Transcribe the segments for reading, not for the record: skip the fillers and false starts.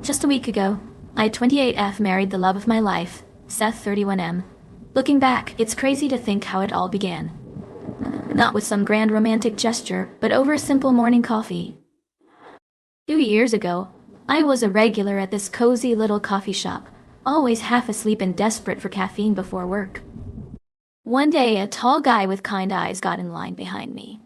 Just a week ago, I, 28F, married the love of my life, Seth, 31M. Looking back, it's crazy to think how it all began. Not with some grand romantic gesture, but over a simple morning coffee. 2 years ago, I was a regular at this cozy little coffee shop, always half asleep and desperate for caffeine before work. One day, a tall guy with kind eyes got in line behind me.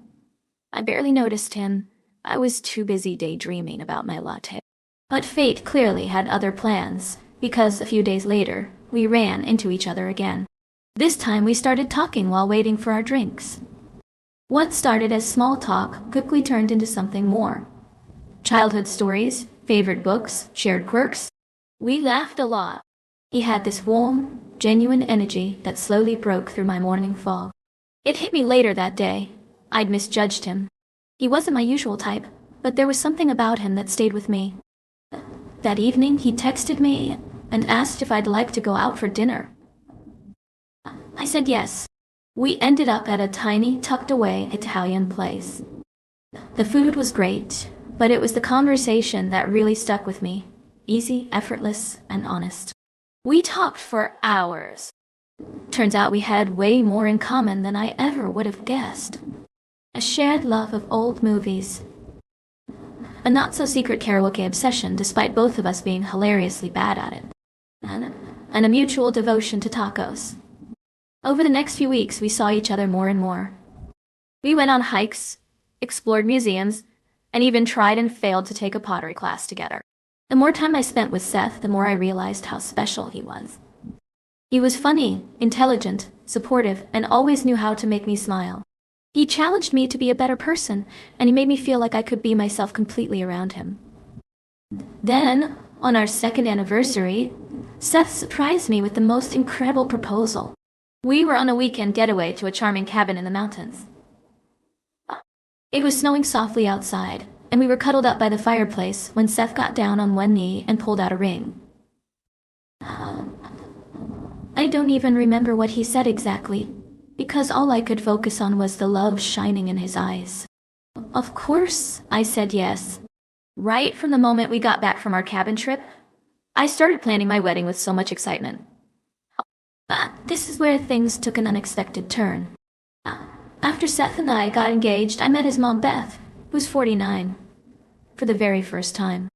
I barely noticed him. I was too busy daydreaming about my latte. But fate clearly had other plans, because a few days later, we ran into each other again. This time we started talking while waiting for our drinks. What started as small talk quickly turned into something more. Childhood stories, favorite books, shared quirks. We laughed a lot. He had this warm, genuine energy that slowly broke through my morning fog. It hit me later that day. I'd misjudged him. He wasn't my usual type, but there was something about him that stayed with me. That evening, he texted me and asked if I'd like to go out for dinner. I said yes. We ended up at a tiny, tucked-away Italian place. The food was great, but it was the conversation that really stuck with me. Easy, effortless, and honest. We talked for hours. Turns out we had way more in common than I ever would have guessed. A shared love of old movies. A not-so-secret karaoke obsession, despite both of us being hilariously bad at it. And a mutual devotion to tacos. Over the next few weeks, we saw each other more and more. We went on hikes, explored museums, and even tried and failed to take a pottery class together. The more time I spent with Seth, the more I realized how special he was. He was funny, intelligent, supportive, and always knew how to make me smile. He challenged me to be a better person, and he made me feel like I could be myself completely around him. Then, on our second anniversary, Seth surprised me with the most incredible proposal. We were on a weekend getaway to a charming cabin in the mountains. It was snowing softly outside, and we were cuddled up by the fireplace when Seth got down on one knee and pulled out a ring. I don't even remember what he said exactly, because all I could focus on was the love shining in his eyes. Of course, I said yes. Right from the moment we got back from our cabin trip, I started planning my wedding with so much excitement. But this is where things took an unexpected turn. After Seth and I got engaged, I met his mom, Beth, who's 49, for the very first time.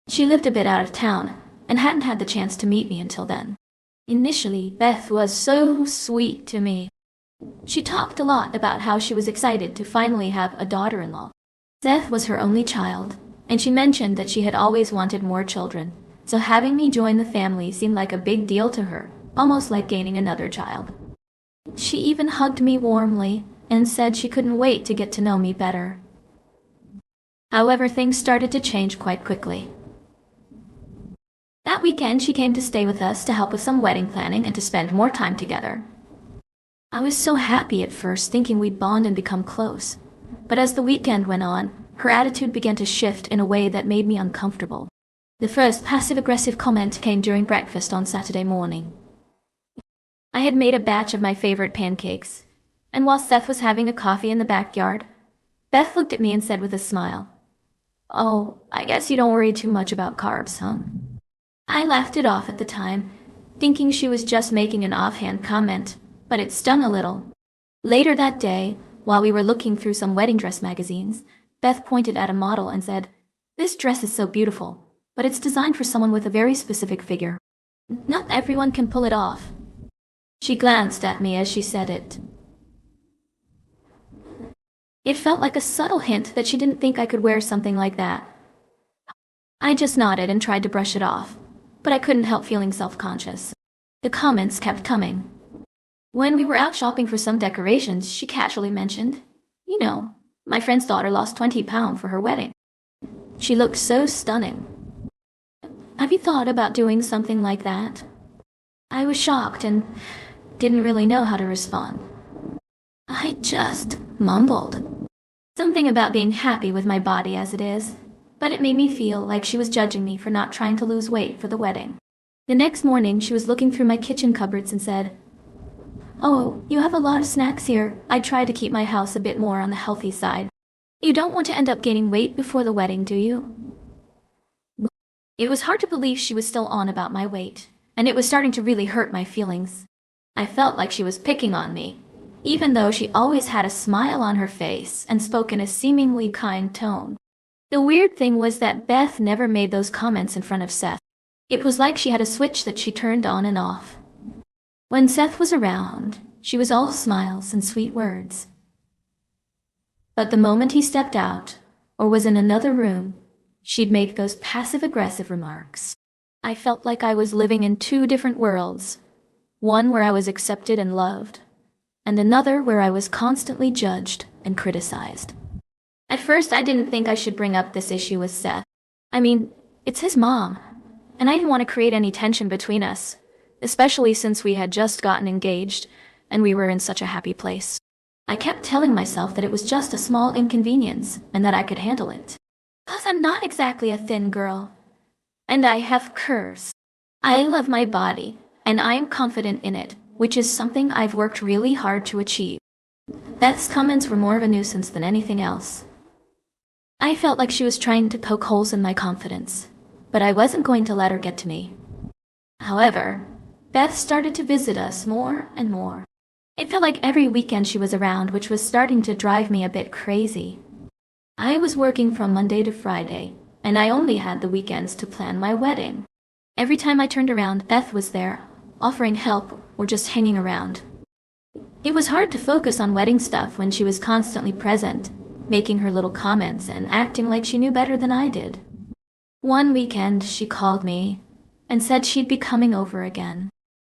She lived a bit out of town and hadn't had the chance to meet me until then. Initially, Beth was so sweet to me. She talked a lot about how she was excited to finally have a daughter-in-law. Seth was her only child, and she mentioned that she had always wanted more children, so having me join the family seemed like a big deal to her, almost like gaining another child. She even hugged me warmly and said she couldn't wait to get to know me better. However, things started to change quite quickly. That weekend, she came to stay with us to help with some wedding planning and to spend more time together. I was so happy at first, thinking we'd bond and become close. But as the weekend went on, her attitude began to shift in a way that made me uncomfortable. The first passive-aggressive comment came during breakfast on Saturday morning. I had made a batch of my favorite pancakes, and while Seth was having a coffee in the backyard, Beth looked at me and said with a smile, "Oh, I guess you don't worry too much about carbs, huh?" I laughed it off at the time, thinking she was just making an offhand comment, but it stung a little. Later that day, while we were looking through some wedding dress magazines, Beth pointed at a model and said, "This dress is so beautiful, but it's designed for someone with a very specific figure. Not everyone can pull it off." She glanced at me as she said it. It felt like a subtle hint that she didn't think I could wear something like that. I just nodded and tried to brush it off, but I couldn't help feeling self-conscious. The comments kept coming. When we were out shopping for some decorations, she casually mentioned, "You know, my friend's daughter lost 20 pounds for her wedding." She looked so stunning. "Have you thought about doing something like that?" I was shocked and didn't really know how to respond. I just mumbled. Something about being happy with my body as it is, but it made me feel like she was judging me for not trying to lose weight for the wedding. The next morning, she was looking through my kitchen cupboards and said, "Oh, you have a lot of snacks here. I try to keep my house a bit more on the healthy side. You don't want to end up gaining weight before the wedding, do you?" It was hard to believe she was still on about my weight, and it was starting to really hurt my feelings. I felt like she was picking on me, even though she always had a smile on her face and spoke in a seemingly kind tone. The weird thing was that Beth never made those comments in front of Seth. It was like she had a switch that she turned on and off. When Seth was around, she was all smiles and sweet words. But the moment he stepped out, or was in another room, she'd make those passive-aggressive remarks. I felt like I was living in two different worlds, one where I was accepted and loved, and another where I was constantly judged and criticized. At first, I didn't think I should bring up this issue with Seth. I mean, it's his mom, and I didn't want to create any tension between us, especially since we had just gotten engaged and we were in such a happy place. I kept telling myself that it was just a small inconvenience and that I could handle it. Plus, I'm not exactly a thin girl, and I have curves. I love my body, and I'm confident in it, which is something I've worked really hard to achieve. Beth's comments were more of a nuisance than anything else. I felt like she was trying to poke holes in my confidence, but I wasn't going to let her get to me. However, Beth started to visit us more and more. It felt like every weekend she was around, which was starting to drive me a bit crazy. I was working from Monday to Friday, and I only had the weekends to plan my wedding. Every time I turned around, Beth was there, offering help or just hanging around. It was hard to focus on wedding stuff when she was constantly present, making her little comments and acting like she knew better than I did. One weekend, she called me and said she'd be coming over again.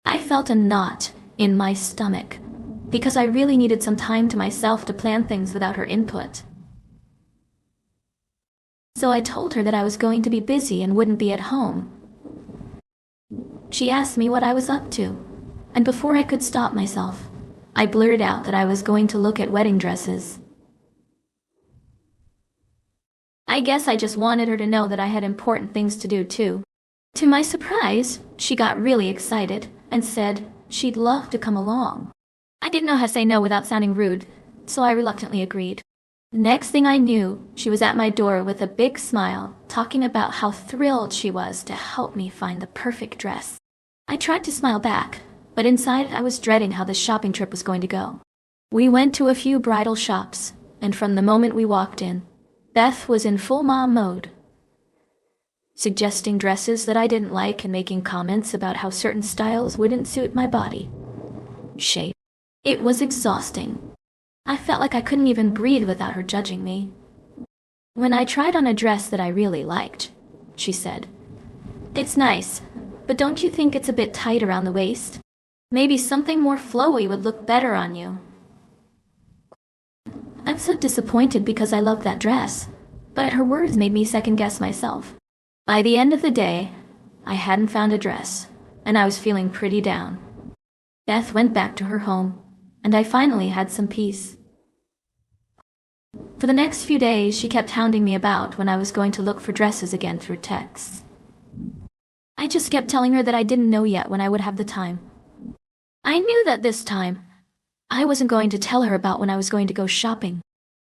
I felt a knot in my stomach because I really needed some time to myself to plan things without her input. So I told her that I was going to be busy and wouldn't be at home. She asked me what I was up to, and before I could stop myself, I blurted out that I was going to look at wedding dresses. I guess I just wanted her to know that I had important things to do too. To my surprise, she got really excited and said she'd love to come along. I didn't know how to say no without sounding rude, so I reluctantly agreed. Next thing I knew, she was at my door with a big smile, talking about how thrilled she was to help me find the perfect dress. I tried to smile back, but inside I was dreading how the shopping trip was going to go. We went to a few bridal shops, and from the moment we walked in, Beth was in full mom mode, suggesting dresses that I didn't like and making comments about how certain styles wouldn't suit my body shape. It was exhausting. I felt like I couldn't even breathe without her judging me. When I tried on a dress that I really liked, she said, "It's nice, but don't you think it's a bit tight around the waist? Maybe something more flowy would look better on you." I'm so disappointed because I loved that dress, but her words made me second-guess myself. By the end of the day, I hadn't found a dress, and I was feeling pretty down. Beth went back to her home, and I finally had some peace. For the next few days, she kept hounding me about when I was going to look for dresses again through texts. I just kept telling her that I didn't know yet when I would have the time. I knew that this time, I wasn't going to tell her about when I was going to go shopping.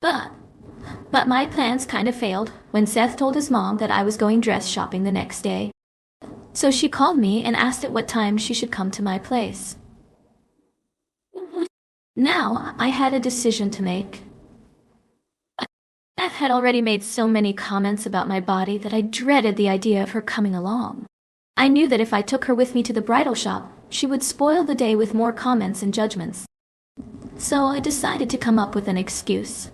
But my plans kind of failed when Seth told his mom that I was going dress shopping the next day. So she called me and asked at what time she should come to my place. Now I had a decision to make. Beth had already made so many comments about my body that I dreaded the idea of her coming along. I knew that if I took her with me to the bridal shop, she would spoil the day with more comments and judgments. So I decided to come up with an excuse.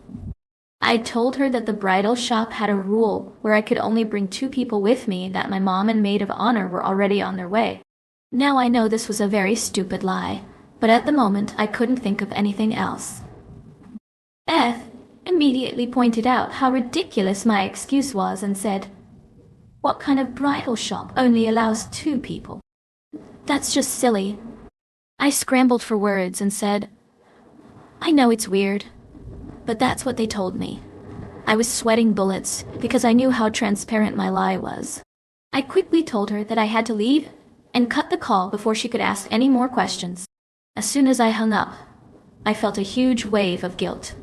I told her that the bridal shop had a rule where I could only bring 2 people with me, that my mom and maid of honor were already on their way. Now I know this was a very stupid lie, but at the moment I couldn't think of anything else. Beth immediately pointed out how ridiculous my excuse was and said, "What kind of bridal shop only allows 2 people? That's just silly." I scrambled for words and said, "I know it's weird, but that's what they told me." I was sweating bullets because I knew how transparent my lie was. I quickly told her that I had to leave and cut the call before she could ask any more questions. As soon as I hung up, I felt a huge wave of guilt.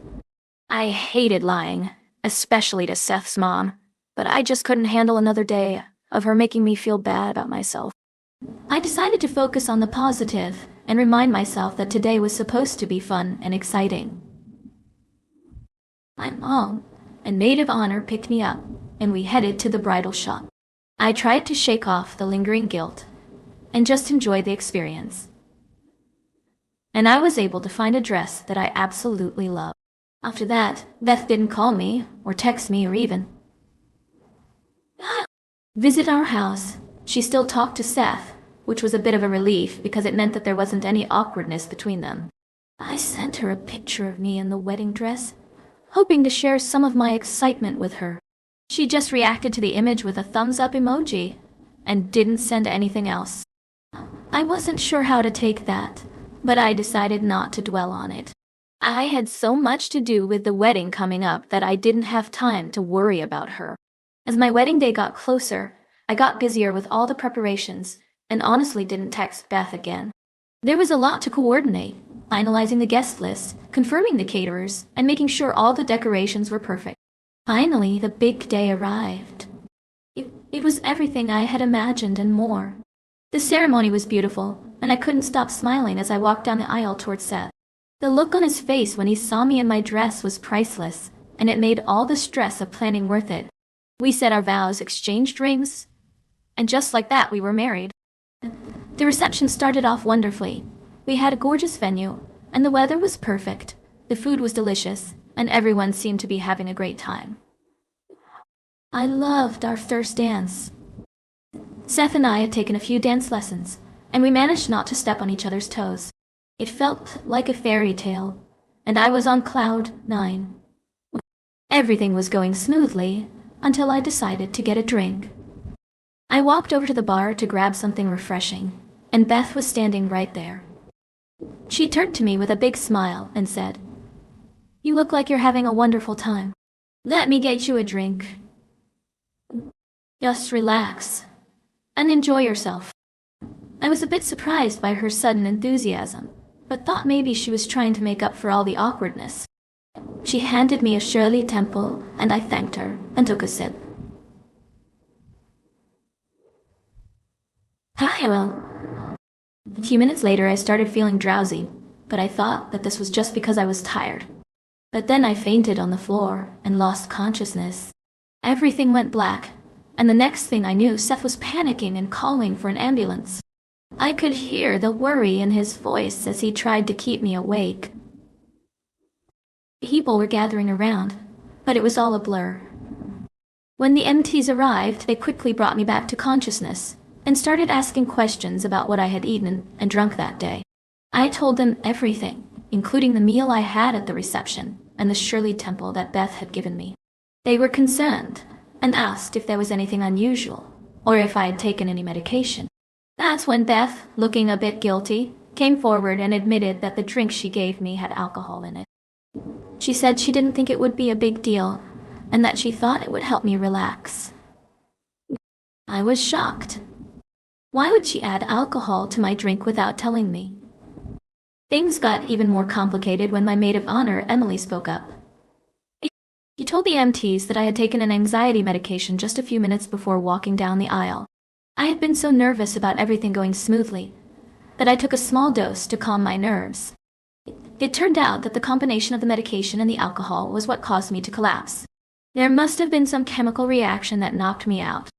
I hated lying, especially to Seth's mom, but I just couldn't handle another day of her making me feel bad about myself. I decided to focus on the positive and remind myself that today was supposed to be fun and exciting. My mom and maid of honor picked me up, and we headed to the bridal shop. I tried to shake off the lingering guilt and just enjoy the experience. And I was able to find a dress that I absolutely love. After that, Beth didn't call me or text me or even visit our house. She still talked to Seth, which was a bit of a relief because it meant that there wasn't any awkwardness between them. I sent her a picture of me in the wedding dress, hoping to share some of my excitement with her. She just reacted to the image with a thumbs up emoji and didn't send anything else. I wasn't sure how to take that, but I decided not to dwell on it. I had so much to do with the wedding coming up that I didn't have time to worry about her. As my wedding day got closer, I got busier with all the preparations and honestly didn't text Beth again. There was a lot to coordinate, finalizing the guest list, confirming the caterers, and making sure all the decorations were perfect. Finally, the big day arrived. It was everything I had imagined and more. The ceremony was beautiful, and I couldn't stop smiling as I walked down the aisle towards Seth. The look on his face when he saw me in my dress was priceless, and it made all the stress of planning worth it. We said our vows, exchanged rings, and just like that, we were married. The reception started off wonderfully. We had a gorgeous venue, and the weather was perfect. The food was delicious, and everyone seemed to be having a great time. I loved our first dance. Seth and I had taken a few dance lessons, and we managed not to step on each other's toes. It felt like a fairy tale, and I was on cloud 9. Everything was going smoothly until I decided to get a drink. I walked over to the bar to grab something refreshing, and Beth was standing right there. She turned to me with a big smile and said, "You look like you're having a wonderful time. Let me get you a drink. Just relax and enjoy yourself." I was a bit surprised by her sudden enthusiasm, but thought maybe she was trying to make up for all the awkwardness. She handed me a Shirley Temple, and I thanked her and took a sip. Well, a few minutes later I started feeling drowsy, but I thought that this was just because I was tired. But then I fainted on the floor and lost consciousness. Everything went black, and the next thing I knew, Seth was panicking and calling for an ambulance. I could hear the worry in his voice as he tried to keep me awake. People were gathering around, but it was all a blur. When the MTs arrived, they quickly brought me back to consciousness and started asking questions about what I had eaten and drunk that day. I told them everything, including the meal I had at the reception and the Shirley Temple that Beth had given me. They were concerned and asked if there was anything unusual or if I had taken any medication. That's when Beth, looking a bit guilty, came forward and admitted that the drink she gave me had alcohol in it. She said she didn't think it would be a big deal and that she thought it would help me relax. I was shocked. Why would she add alcohol to my drink without telling me? Things got even more complicated when my maid of honor, Emily, spoke up. She told the MTs that I had taken an anxiety medication just a few minutes before walking down the aisle. I had been so nervous about everything going smoothly that I took a small dose to calm my nerves. It turned out that the combination of the medication and the alcohol was what caused me to collapse. There must have been some chemical reaction that knocked me out.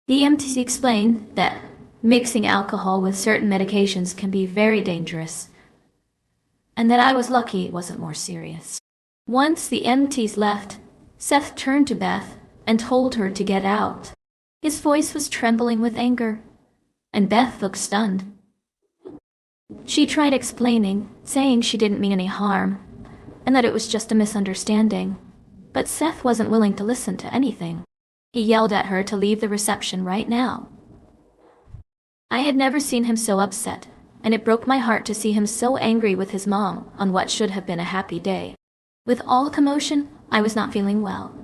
The MTs explained that mixing alcohol with certain medications can be very dangerous, and that I was lucky it wasn't more serious. Once the MTs left, Seth turned to Beth and told her to get out. His voice was trembling with anger, and Beth looked stunned. She tried explaining, saying she didn't mean any harm, and that it was just a misunderstanding, but Seth wasn't willing to listen to anything. He yelled at her to leave the reception right now. I had never seen him so upset, and it broke my heart to see him so angry with his mom on what should have been a happy day. With all the commotion, I was not feeling well,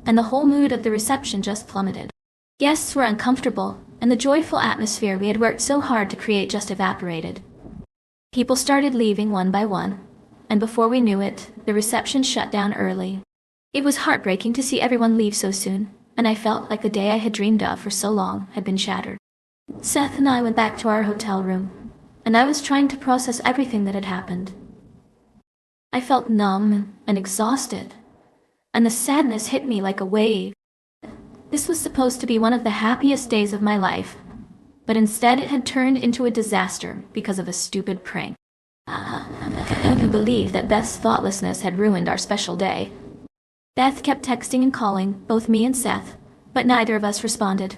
and the whole mood of the reception just plummeted. Guests were uncomfortable, and the joyful atmosphere we had worked so hard to create just evaporated. People started leaving one by one, and before we knew it, the reception shut down early. It was heartbreaking to see everyone leave so soon, and I felt like the day I had dreamed of for so long had been shattered. Seth and I went back to our hotel room, and I was trying to process everything that had happened. I felt numb and exhausted, and the sadness hit me like a wave. This was supposed to be one of the happiest days of my life, but instead it had turned into a disaster because of a stupid prank. I couldn't believe that Beth's thoughtlessness had ruined our special day. Beth kept texting and calling, both me and Seth, but neither of us responded.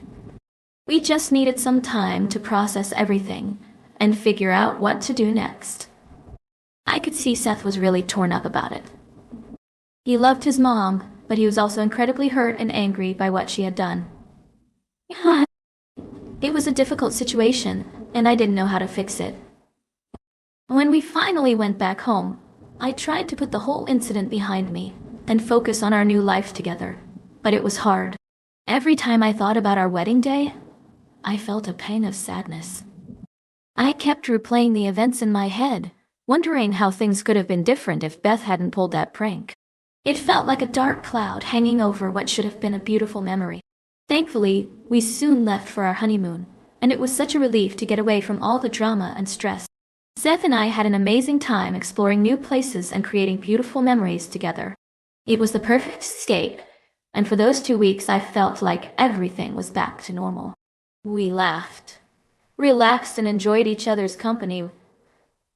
We just needed some time to process everything and figure out what to do next. I could see Seth was really torn up about it. He loved his mom, but he was also incredibly hurt and angry by what she had done. It was a difficult situation, and I didn't know how to fix it. When we finally went back home, I tried to put the whole incident behind me and focus on our new life together, but it was hard. Every time I thought about our wedding day, I felt a pang of sadness. I kept replaying the events in my head, wondering how things could have been different if Beth hadn't pulled that prank. It felt like a dark cloud hanging over what should have been a beautiful memory. Thankfully, we soon left for our honeymoon, and it was such a relief to get away from all the drama and stress. Seth and I had an amazing time exploring new places and creating beautiful memories together. It was the perfect escape, and for those 2 weeks I felt like everything was back to normal. We laughed, relaxed, and enjoyed each other's company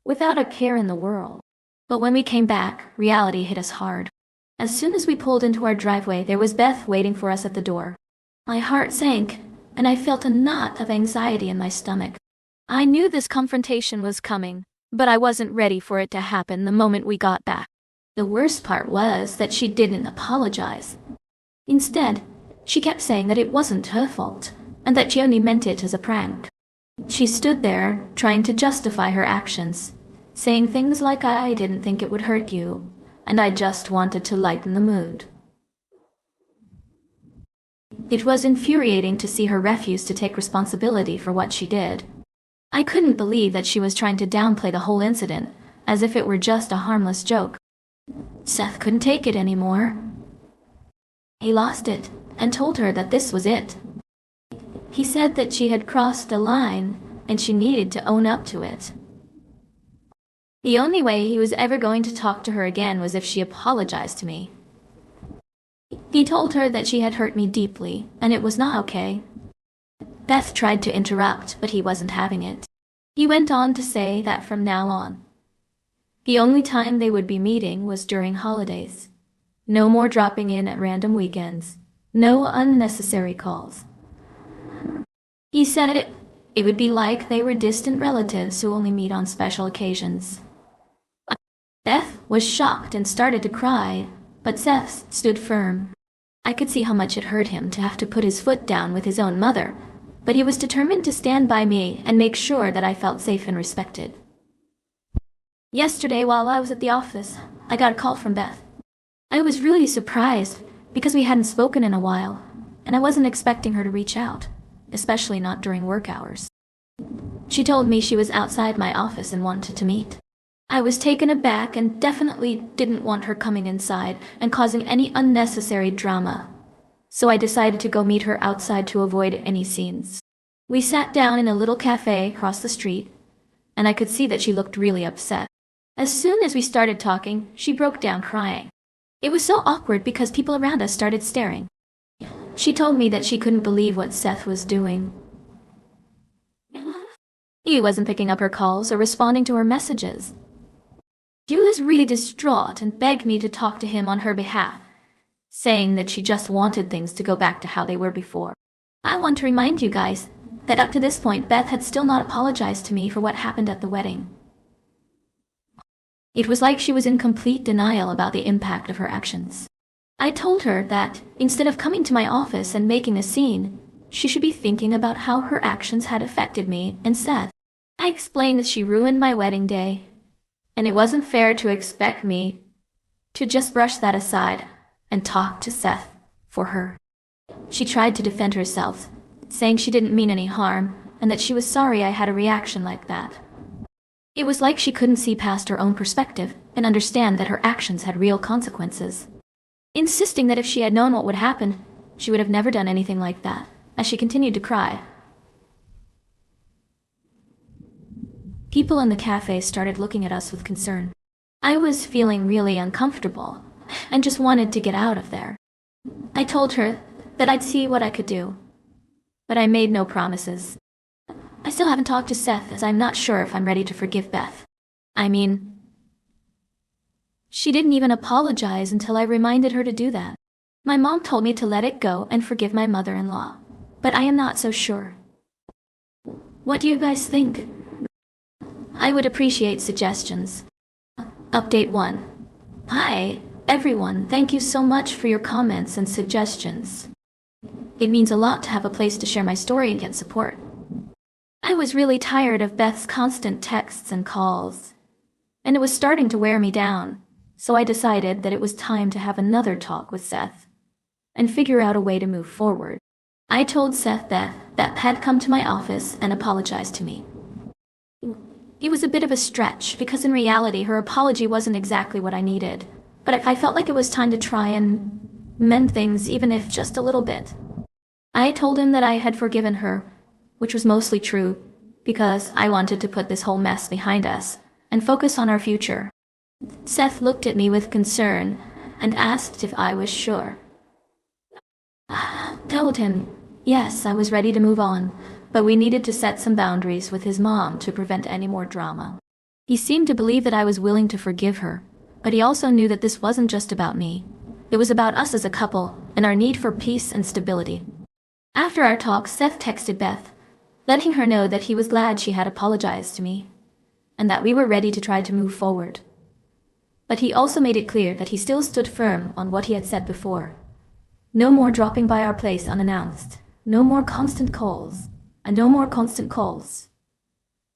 without a care in the world. But when we came back, reality hit us hard. As soon as we pulled into our driveway, there was Beth waiting for us at the door. My heart sank, and I felt a knot of anxiety in my stomach. I knew this confrontation was coming, but I wasn't ready for it to happen the moment we got back. The worst part was that she didn't apologize. Instead, she kept saying that it wasn't her fault, and that she only meant it as a prank. She stood there, trying to justify her actions, saying things like, "I didn't think it would hurt you, and I just wanted to lighten the mood." It was infuriating to see her refuse to take responsibility for what she did. I couldn't believe that she was trying to downplay the whole incident, as if it were just a harmless joke. Seth couldn't take it anymore. He lost it, and told her that this was it. He said that she had crossed a line, and she needed to own up to it. The only way he was ever going to talk to her again was if she apologized to me. He told her that she had hurt me deeply, and it was not okay. Beth tried to interrupt, but he wasn't having it. He went on to say that from now on, the only time they would be meeting was during holidays. No more dropping in at random weekends. No unnecessary calls. He said it would be like they were distant relatives who only meet on special occasions. Beth was shocked and started to cry, but Seth stood firm. I could see how much it hurt him to have to put his foot down with his own mother, but he was determined to stand by me and make sure that I felt safe and respected. Yesterday, while I was at the office, I got a call from Beth. I was really surprised because we hadn't spoken in a while, and I wasn't expecting her to reach out, especially not during work hours. She told me she was outside my office and wanted to meet. I was taken aback and definitely didn't want her coming inside and causing any unnecessary drama, so I decided to go meet her outside to avoid any scenes. We sat down in a little cafe across the street, and I could see that she looked really upset. As soon as we started talking, she broke down crying. It was so awkward because people around us started staring. She told me that she couldn't believe what Seth was doing. He wasn't picking up her calls or responding to her messages. She was really distraught and begged me to talk to him on her behalf, saying that she just wanted things to go back to how they were before. I want to remind you guys that up to this point, Beth had still not apologized to me for what happened at the wedding. It was like she was in complete denial about the impact of her actions. I told her that, instead of coming to my office and making a scene, she should be thinking about how her actions had affected me and Seth. I explained that she ruined my wedding day, and it wasn't fair to expect me to just brush that aside and talk to Seth for her. She tried to defend herself, saying she didn't mean any harm and that she was sorry I had a reaction like that. It was like she couldn't see past her own perspective and understand that her actions had real consequences. Insisting that if she had known what would happen, She would have never done anything like that, as she continued to cry. People in the cafe started looking at us with concern. I was feeling really uncomfortable, and just wanted to get out of there. I told her that I'd see what I could do, but I made no promises. I still haven't talked to Seth, as I'm not sure if I'm ready to forgive Beth. I mean, she didn't even apologize until I reminded her to do that. My mom told me to let it go and forgive my mother-in-law, but I am not so sure. What do you guys think? I would appreciate suggestions. Update 1. Hi, everyone. Thank you so much for your comments and suggestions. It means a lot to have a place to share my story and get support. I was really tired of Beth's constant texts and calls, and it was starting to wear me down, so I decided that it was time to have another talk with Seth and figure out a way to move forward. I told Seth that Beth had come to my office and apologized to me. It was a bit of a stretch, because in reality her apology wasn't exactly what I needed, but I felt like it was time to try and mend things, even if just a little bit. I told him that I had forgiven her, which was mostly true, because I wanted to put this whole mess behind us and focus on our future. Seth looked at me with concern and asked if I was sure. I told him, yes, I was ready to move on, but we needed to set some boundaries with his mom to prevent any more drama. He seemed to believe that I was willing to forgive her, but he also knew that this wasn't just about me. It was about us as a couple and our need for peace and stability. After our talk, Seth texted Beth, letting her know that he was glad she had apologized to me, and that we were ready to try to move forward. But he also made it clear that he still stood firm on what he had said before. No more dropping by our place unannounced. No more constant calls. And no more constant calls.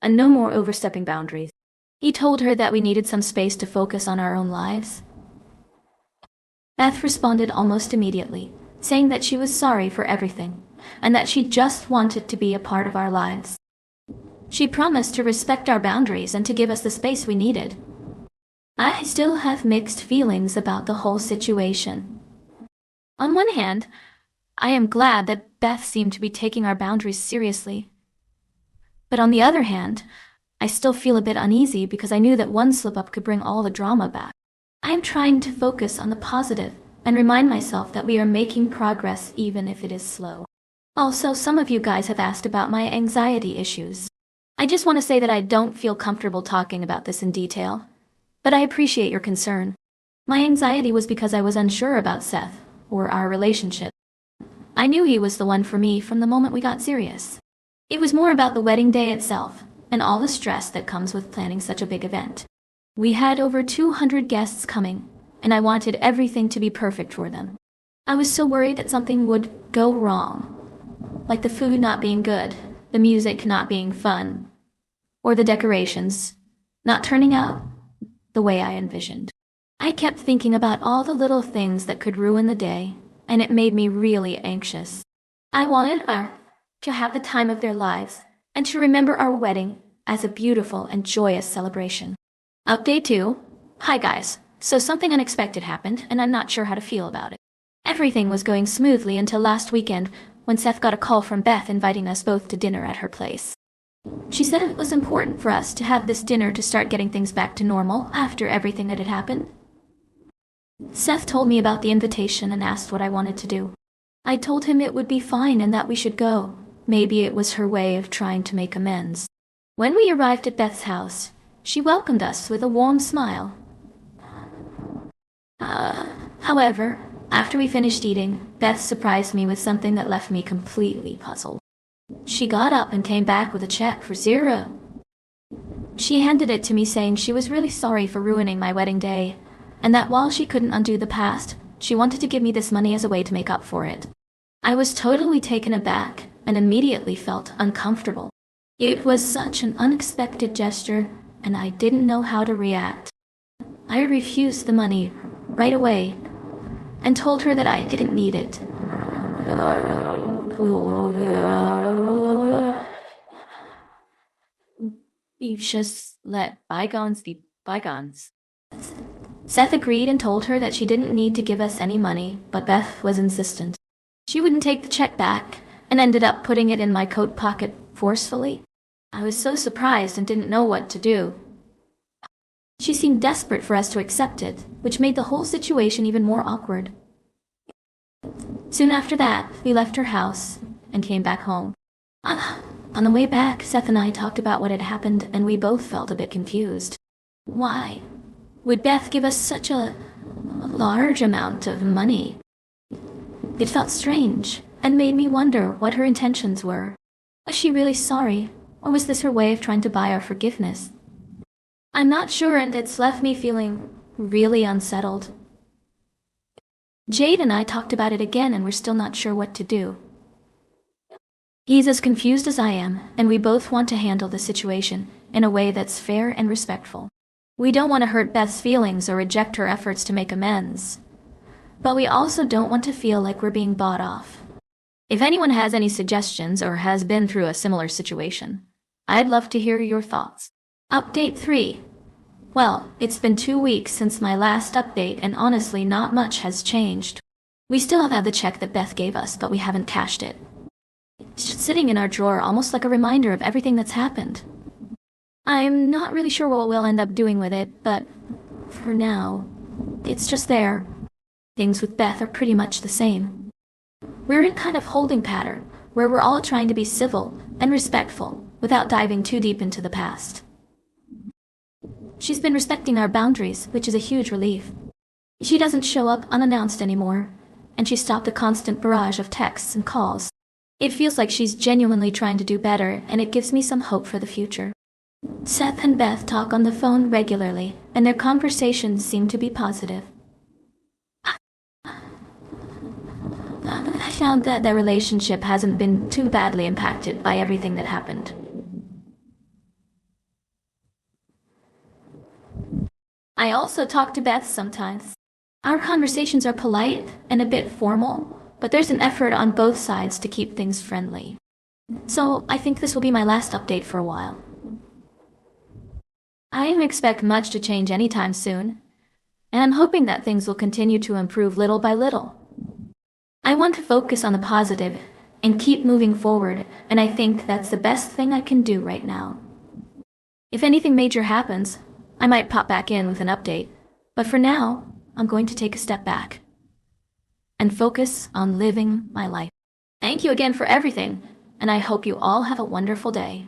And no more overstepping boundaries. He told her that we needed some space to focus on our own lives. Beth responded almost immediately, saying that she was sorry for everything, and that she just wanted to be a part of our lives. She promised to respect our boundaries and to give us the space we needed. I still have mixed feelings about the whole situation. On one hand, I am glad that Beth seemed to be taking our boundaries seriously. But on the other hand, I still feel a bit uneasy because I knew that one slip-up could bring all the drama back. I am trying to focus on the positive and remind myself that we are making progress even if it is slow. Also, some of you guys have asked about my anxiety issues. I just want to say that I don't feel comfortable talking about this in detail, but I appreciate your concern. My anxiety was because I was unsure about Seth, or our relationship. I knew he was the one for me from the moment we got serious. It was more about the wedding day itself, and all the stress that comes with planning such a big event. We had over 200 guests coming, and I wanted everything to be perfect for them. I was so worried that something would go wrong, like the food not being good, the music not being fun, or the decorations not turning out the way I envisioned. I kept thinking about all the little things that could ruin the day, and it made me really anxious. I wanted her to have the time of their lives and to remember our wedding as a beautiful and joyous celebration. Update 2. Hi guys. So something unexpected happened, and I'm not sure how to feel about it. Everything was going smoothly until last weekend when Seth got a call from Beth inviting us both to dinner at her place. She said it was important for us to have this dinner to start getting things back to normal after everything that had happened. Seth told me about the invitation and asked what I wanted to do. I told him it would be fine and that we should go. Maybe it was her way of trying to make amends. When we arrived at Beth's house, she welcomed us with a warm smile. However, after we finished eating, Beth surprised me with something that left me completely puzzled. She got up and came back with a check for $0. She handed it to me saying she was really sorry for ruining my wedding day, and that while she couldn't undo the past, she wanted to give me this money as a way to make up for it. I was totally taken aback and immediately felt uncomfortable. It was such an unexpected gesture, and I didn't know how to react. I refused the money right away and told her that I didn't need it. You just let bygones be bygones. Seth agreed and told her that she didn't need to give us any money, but Beth was insistent. She wouldn't take the check back and ended up putting it in my coat pocket forcefully. I was so surprised and didn't know what to do. She seemed desperate for us to accept it, which made the whole situation even more awkward. Soon after that, we left her house and came back home. On the way back, Seth and I talked about what had happened, and we both felt a bit confused. Why would Beth give us such a large amount of money? It felt strange and made me wonder what her intentions were. Was she really sorry, or was this her way of trying to buy our forgiveness? I'm not sure, and it's left me feeling really unsettled. Jade and I talked about it again, and we're still not sure what to do. He's as confused as I am, and we both want to handle the situation in a way that's fair and respectful. We don't want to hurt Beth's feelings or reject her efforts to make amends, but we also don't want to feel like we're being bought off. If anyone has any suggestions or has been through a similar situation, I'd love to hear your thoughts. Update 3. Well, it's been 2 weeks since my last update, and honestly not much has changed. We still have the check that Beth gave us, but we haven't cashed it. It's just sitting in our drawer, almost like a reminder of everything that's happened. I'm not really sure what we'll end up doing with it, but for now, it's just there. Things with Beth are pretty much the same. We're in kind of holding pattern, where we're all trying to be civil and respectful without diving too deep into the past. She's been respecting our boundaries, which is a huge relief. She doesn't show up unannounced anymore, and she stopped the constant barrage of texts and calls. It feels like she's genuinely trying to do better, and it gives me some hope for the future. Seth and Beth talk on the phone regularly, and their conversations seem to be positive. I found that their relationship hasn't been too badly impacted by everything that happened. I also talk to Beth sometimes. Our conversations are polite and a bit formal, but there's an effort on both sides to keep things friendly. So I think this will be my last update for a while. I don't expect much to change anytime soon, and I'm hoping that things will continue to improve little by little. I want to focus on the positive and keep moving forward, and I think that's the best thing I can do right now. If anything major happens, I might pop back in with an update, but for now, I'm going to take a step back and focus on living my life. Thank you again for everything, and I hope you all have a wonderful day.